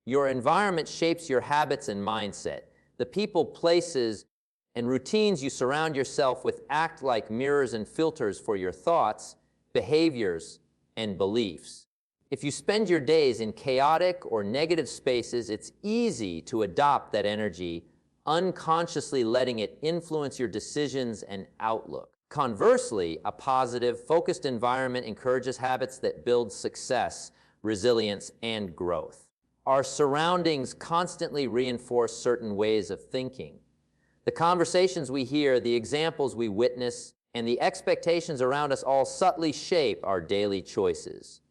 Your environment shapes your habits and mindset. The people, places, and routines you surround yourself with act like mirrors and filters for your thoughts, behaviors, and beliefs. If you spend your days in chaotic or negative spaces, it's easy to adopt that energy, unconsciously letting it influence your decisions and outlook. Conversely, a positive, focused environment encourages habits that build success, resilience, and growth. Our surroundings constantly reinforce certain ways of thinking. The conversations we hear, the examples we witness, and the expectations around us all subtly shape our daily choices.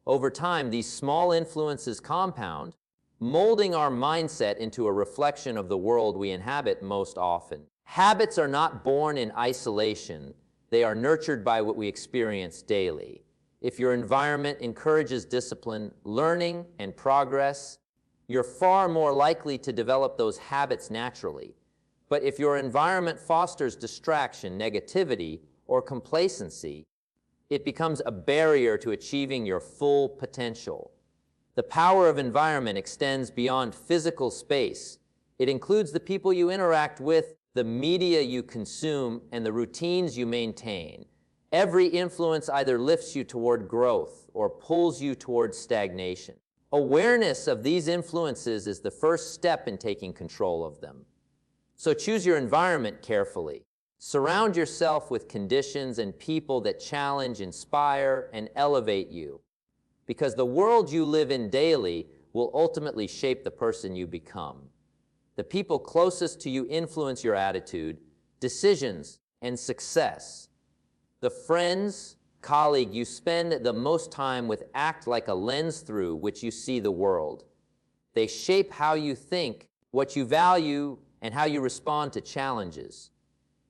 Over time, these small influences compound, molding our mindset into a reflection of the world we inhabit most often. Habits are not born in isolation. They are nurtured by what we experience daily. If your environment encourages discipline, learning, and progress, you're far more likely to develop those habits naturally. But if your environment fosters distraction, negativity, or complacency, it becomes a barrier to achieving your full potential. The power of environment extends beyond physical space. It includes the people you interact with, the media you consume, and the routines you maintain. Every influence either lifts you toward growth or pulls you toward stagnation. Awareness of these influences is the first step in taking control of them. So choose your environment carefully. Surround yourself with conditions and people that challenge, inspire, and elevate you. Because the world you live in daily will ultimately shape the person you become. The people closest to you influence your attitude, decisions, and success. The friends, colleague you spend the most time with act like a lens through which you see the world. They shape how you think, what you value, and how you respond to challenges.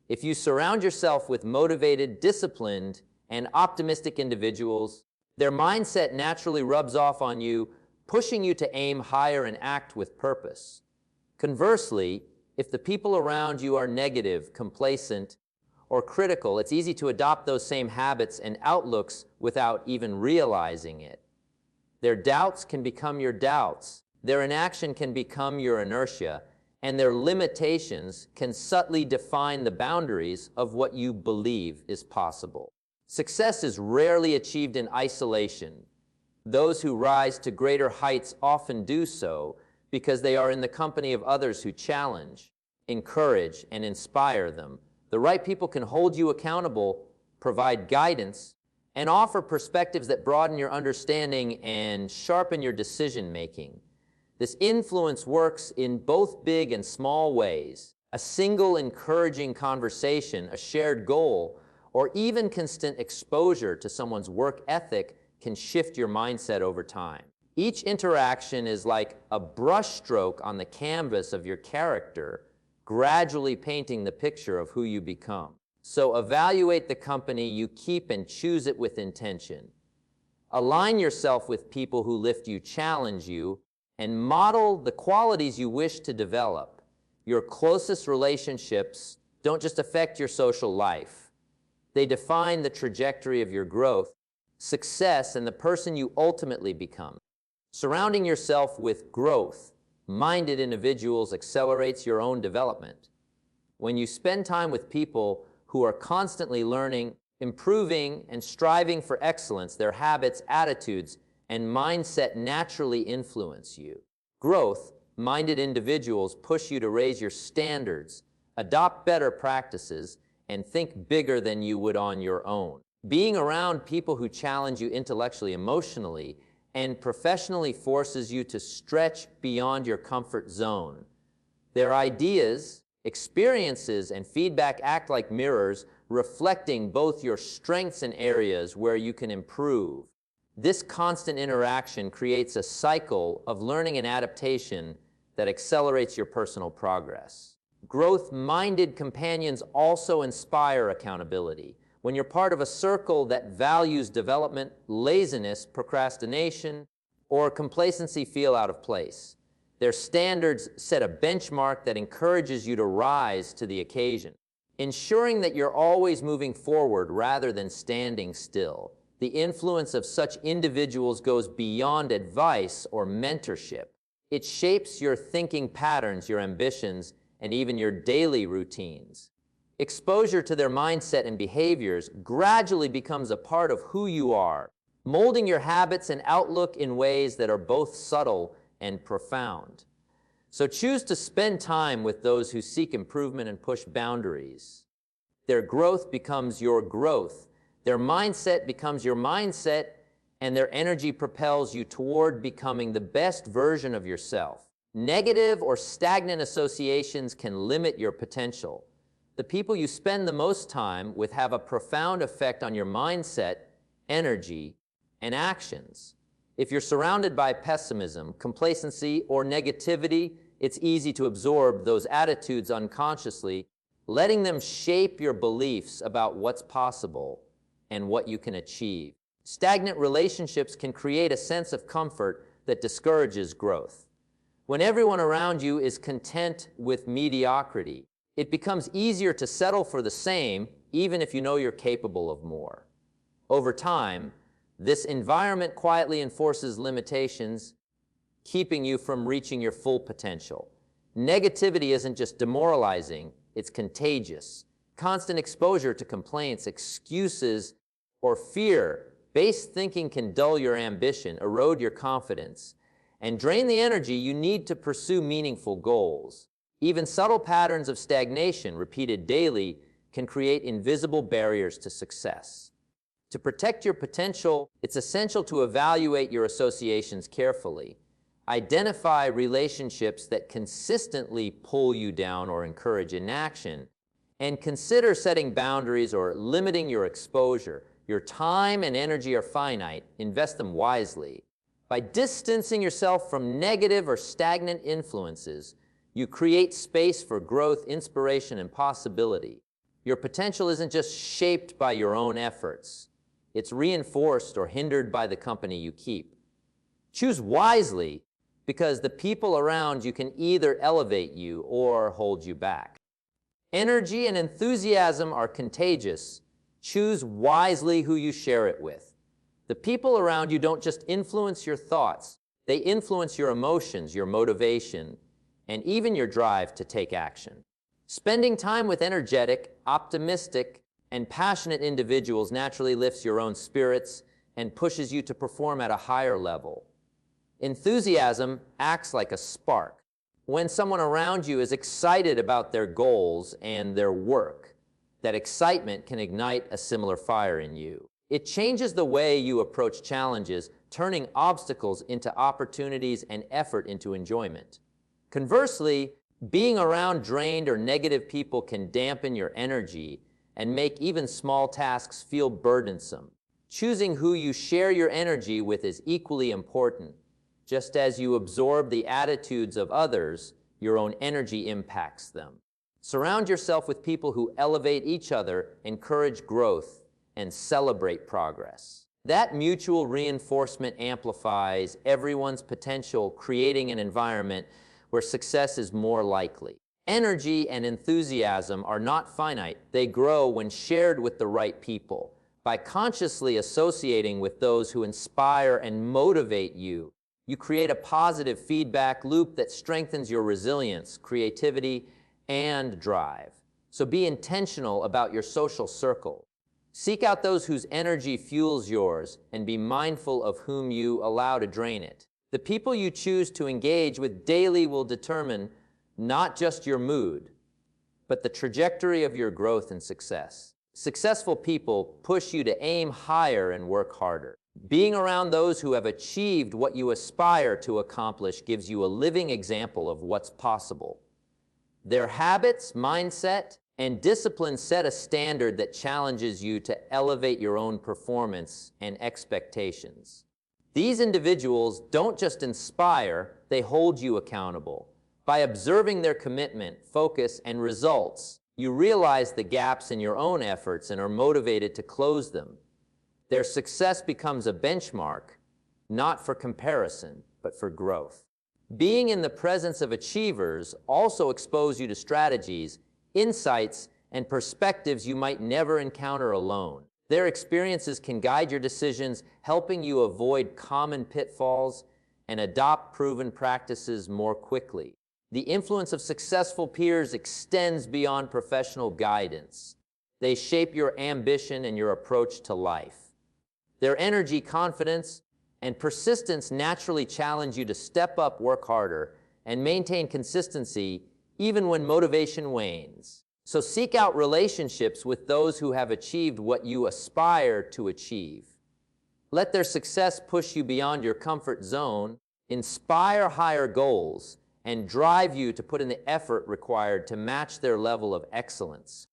If you surround yourself with motivated, disciplined, and optimistic individuals, their mindset naturally rubs off on you, pushing you to aim higher and act with purpose. Conversely, if the people around you are negative, complacent, or critical, it's easy to adopt those same habits and outlooks without even realizing it. Their doubts can become your doubts, their inaction can become your inertia, and their limitations can subtly define the boundaries of what you believe is possible. Success is rarely achieved in isolation. Those who rise to greater heights often do so because they are in the company of others who challenge, encourage, and inspire them. The right people can hold you accountable, provide guidance, and offer perspectives that broaden your understanding and sharpen your decision-making. This influence works in both big and small ways. A single encouraging conversation, a shared goal, or even constant exposure to someone's work ethic can shift your mindset over time. Each interaction is like a brushstroke on the canvas of your character, gradually painting the picture of who you become. So evaluate the company you keep and choose it with intention. Align yourself with people who lift you, challenge you, and model the qualities you wish to develop. Your closest relationships don't just affect your social life. They define the trajectory of your growth, success, and the person you ultimately become. Surrounding yourself with growth-minded individuals accelerates your own development. When you spend time with people who are constantly learning, improving, and striving for excellence, their habits, attitudes, and mindset naturally influence you. Growth-minded individuals push you to raise your standards, adopt better practices, and think bigger than you would on your own. Being around people who challenge you intellectually, emotionally, and professionally forces you to stretch beyond your comfort zone. Their ideas, experiences, and feedback act like mirrors, reflecting both your strengths and areas where you can improve. This constant interaction creates a cycle of learning and adaptation that accelerates your personal progress. Growth-minded companions also inspire accountability. When you're part of a circle that values development, laziness, procrastination, or complacency feel out of place. Their standards set a benchmark that encourages you to rise to the occasion, ensuring that you're always moving forward rather than standing still. The influence of such individuals goes beyond advice or mentorship. It shapes your thinking patterns, your ambitions, and even your daily routines. Exposure to their mindset and behaviors gradually becomes a part of who you are, molding your habits and outlook in ways that are both subtle and profound. So choose to spend time with those who seek improvement and push boundaries. Their growth becomes your growth. Their mindset becomes your mindset, and their energy propels you toward becoming the best version of yourself. Negative or stagnant associations can limit your potential. The people you spend the most time with have a profound effect on your mindset, energy, and actions. If you're surrounded by pessimism, complacency, or negativity, it's easy to absorb those attitudes unconsciously, letting them shape your beliefs about what's possible and what you can achieve. Stagnant relationships can create a sense of comfort that discourages growth. When everyone around you is content with mediocrity, it becomes easier to settle for the same, even if you know you're capable of more. Over time, this environment quietly enforces limitations, keeping you from reaching your full potential. Negativity isn't just demoralizing, it's contagious. Constant exposure to complaints, excuses, or fear-based thinking can dull your ambition, erode your confidence, and drain the energy you need to pursue meaningful goals. Even subtle patterns of stagnation, repeated daily, can create invisible barriers to success. To protect your potential, it's essential to evaluate your associations carefully. Identify relationships that consistently pull you down or encourage inaction, and consider setting boundaries or limiting your exposure. Your time and energy are finite. Invest them wisely. By distancing yourself from negative or stagnant influences, you create space for growth, inspiration, and possibility. Your potential isn't just shaped by your own efforts. It's reinforced or hindered by the company you keep. Choose wisely, because the people around you can either elevate you or hold you back. Energy and enthusiasm are contagious. Choose wisely who you share it with. The people around you don't just influence your thoughts, they influence your emotions, your motivation, and even your drive to take action. Spending time with energetic, optimistic, and passionate individuals naturally lifts your own spirits and pushes you to perform at a higher level. Enthusiasm acts like a spark. When someone around you is excited about their goals and their work, that excitement can ignite a similar fire in you. It changes the way you approach challenges, turning obstacles into opportunities and effort into enjoyment. Conversely, being around drained or negative people can dampen your energy and make even small tasks feel burdensome. Choosing who you share your energy with is equally important. Just as you absorb the attitudes of others, your own energy impacts them. Surround yourself with people who elevate each other, encourage growth, and celebrate progress. That mutual reinforcement amplifies everyone's potential, creating an environment where success is more likely. Energy and enthusiasm are not finite. They grow when shared with the right people. By consciously associating with those who inspire and motivate you, you create a positive feedback loop that strengthens your resilience, creativity, and drive. So be intentional about your social circle. Seek out those whose energy fuels yours and be mindful of whom you allow to drain it. The people you choose to engage with daily will determine not just your mood, but the trajectory of your growth and success. Successful people push you to aim higher and work harder. Being around those who have achieved what you aspire to accomplish gives you a living example of what's possible. Their habits, mindset, and discipline set a standard that challenges you to elevate your own performance and expectations. These individuals don't just inspire, they hold you accountable. By observing their commitment, focus, and results, you realize the gaps in your own efforts and are motivated to close them. Their success becomes a benchmark, not for comparison, but for growth. Being in the presence of achievers also exposes you to strategies, insights, and perspectives you might never encounter alone. Their experiences can guide your decisions, helping you avoid common pitfalls and adopt proven practices more quickly. The influence of successful peers extends beyond professional guidance. They shape your ambition and your approach to life. Their energy, confidence, and persistence naturally challenge you to step up, work harder, and maintain consistency even when motivation wanes. So seek out relationships with those who have achieved what you aspire to achieve. Let their success push you beyond your comfort zone, inspire higher goals, and drive you to put in the effort required to match their level of excellence.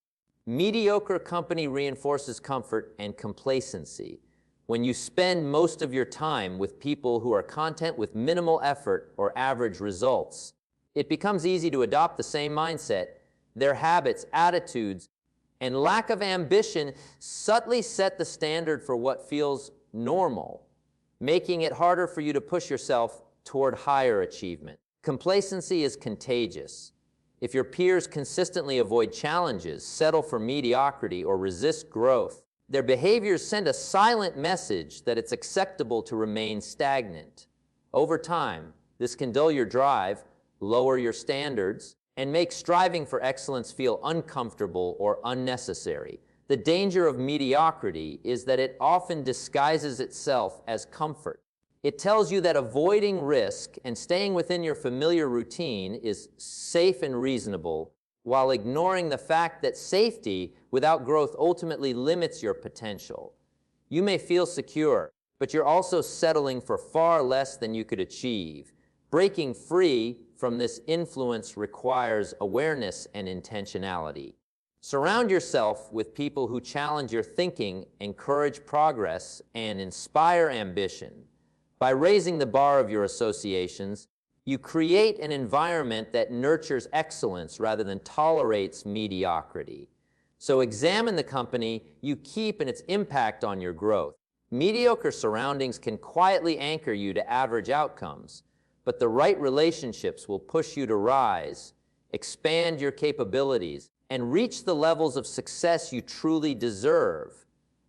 Mediocre company reinforces comfort and complacency. When you spend most of your time with people who are content with minimal effort or average results, it becomes easy to adopt the same mindset. Their habits, attitudes, and lack of ambition subtly set the standard for what feels normal, making it harder for you to push yourself toward higher achievement. Complacency is contagious. If your peers consistently avoid challenges, settle for mediocrity, or resist growth, their behaviors send a silent message that it's acceptable to remain stagnant. Over time, this can dull your drive, lower your standards, and make striving for excellence feel uncomfortable or unnecessary. The danger of mediocrity is that it often disguises itself as comfort. It tells you that avoiding risk and staying within your familiar routine is safe and reasonable, while ignoring the fact that safety without growth ultimately limits your potential. You may feel secure, but you're also settling for far less than you could achieve. Breaking free from this influence requires awareness and intentionality. Surround yourself with people who challenge your thinking, encourage progress, and inspire ambition. By raising the bar of your associations, you create an environment that nurtures excellence rather than tolerates mediocrity. So examine the company you keep and its impact on your growth. Mediocre surroundings can quietly anchor you to average outcomes, but the right relationships will push you to rise, expand your capabilities, and reach the levels of success you truly deserve.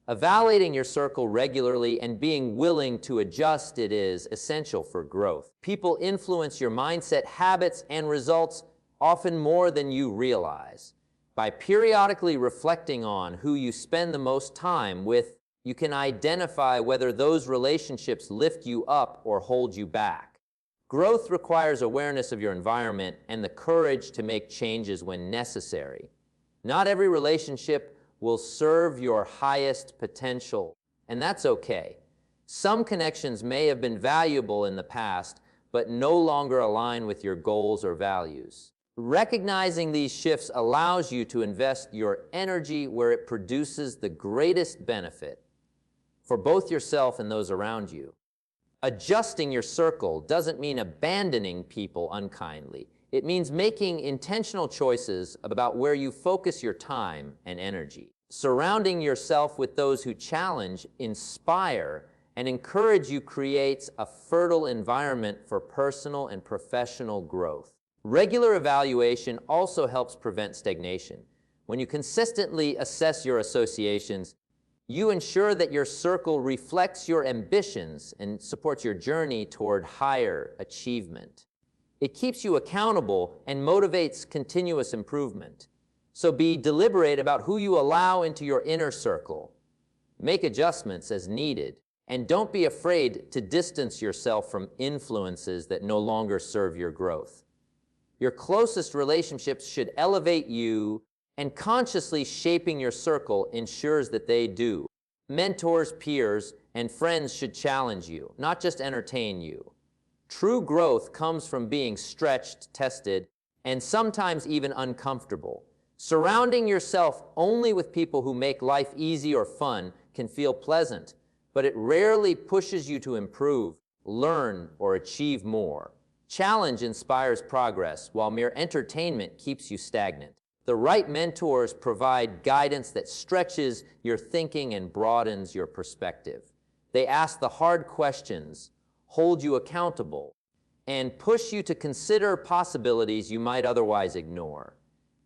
Evaluating your circle regularly and being willing to adjust it is essential for growth. People influence your mindset, habits, and results often more than you realize. By periodically reflecting on who you spend the most time with, you can identify whether those relationships lift you up or hold you back. Growth requires awareness of your environment and the courage to make changes when necessary. Not every relationship will serve your highest potential, and that's okay. Some connections may have been valuable in the past, but no longer align with your goals or values. Recognizing these shifts allows you to invest your energy where it produces the greatest benefit for both yourself and those around you. Adjusting your circle doesn't mean abandoning people unkindly. It means making intentional choices about where you focus your time and energy. Surrounding yourself with those who challenge, inspire, and encourage you creates a fertile environment for personal and professional growth. Regular evaluation also helps prevent stagnation. When you consistently assess your associations, you ensure that your circle reflects your ambitions and supports your journey toward higher achievement. It keeps you accountable and motivates continuous improvement. So be deliberate about who you allow into your inner circle. Make adjustments as needed, and don't be afraid to distance yourself from influences that no longer serve your growth. Your closest relationships should elevate you, and consciously shaping your circle ensures that they do. Mentors, peers, and friends should challenge you, not just entertain you. True growth comes from being stretched, tested, and sometimes even uncomfortable. Surrounding yourself only with people who make life easy or fun can feel pleasant, but it rarely pushes you to improve, learn, or achieve more. Challenge inspires progress, while mere entertainment keeps you stagnant. The right mentors provide guidance that stretches your thinking and broadens your perspective. They ask the hard questions, hold you accountable, and push you to consider possibilities you might otherwise ignore.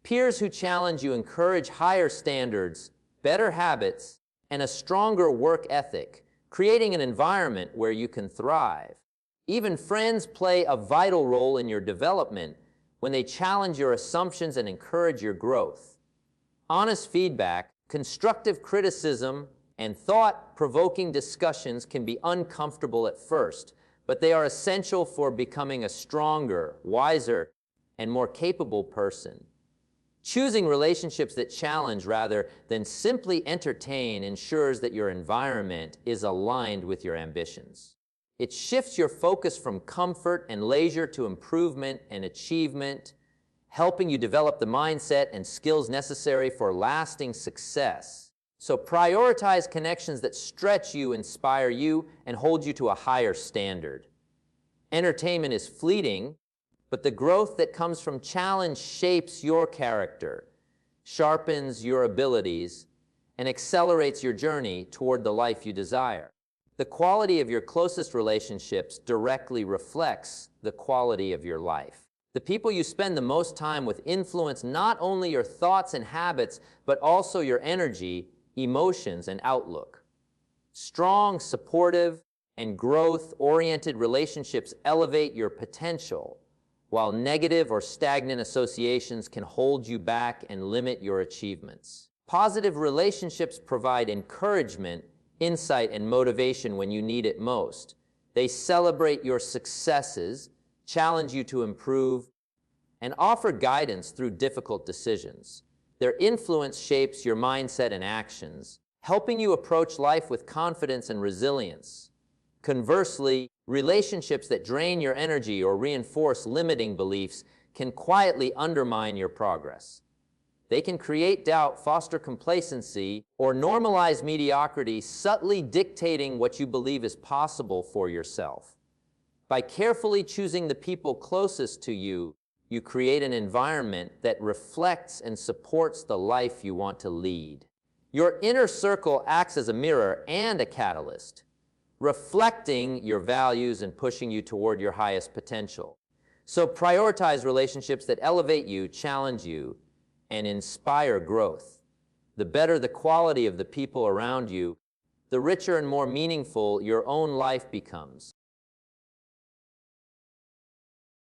Peers who challenge you encourage higher standards, better habits, and a stronger work ethic, creating an environment where you can thrive. Even friends play a vital role in your development when they challenge your assumptions and encourage your growth. Honest feedback, constructive criticism, and thought-provoking discussions can be uncomfortable at first, but they are essential for becoming a stronger, wiser, and more capable person. Choosing relationships that challenge rather than simply entertain ensures that your environment is aligned with your ambitions. It shifts your focus from comfort and leisure to improvement and achievement, helping you develop the mindset and skills necessary for lasting success. So prioritize connections that stretch you, inspire you, and hold you to a higher standard. Entertainment is fleeting, but the growth that comes from challenge shapes your character, sharpens your abilities, and accelerates your journey toward the life you desire. The quality of your closest relationships directly reflects the quality of your life. The people you spend the most time with influence not only your thoughts and habits, but also your energy, emotions, and outlook. Strong, supportive, and growth-oriented relationships elevate your potential, while negative or stagnant associations can hold you back and limit your achievements. Positive relationships provide encouragement, insight, and motivation when you need it most. They celebrate your successes, challenge you to improve, and offer guidance through difficult decisions. Their influence shapes your mindset and actions, helping you approach life with confidence and resilience. Conversely, relationships that drain your energy or reinforce limiting beliefs can quietly undermine your progress. They can create doubt, foster complacency, or normalize mediocrity, subtly dictating what you believe is possible for yourself. By carefully choosing the people closest to you, you create an environment that reflects and supports the life you want to lead. Your inner circle acts as a mirror and a catalyst, reflecting your values and pushing you toward your highest potential. So prioritize relationships that elevate you, challenge you, and inspire growth. The better the quality of the people around you, the richer and more meaningful your own life becomes.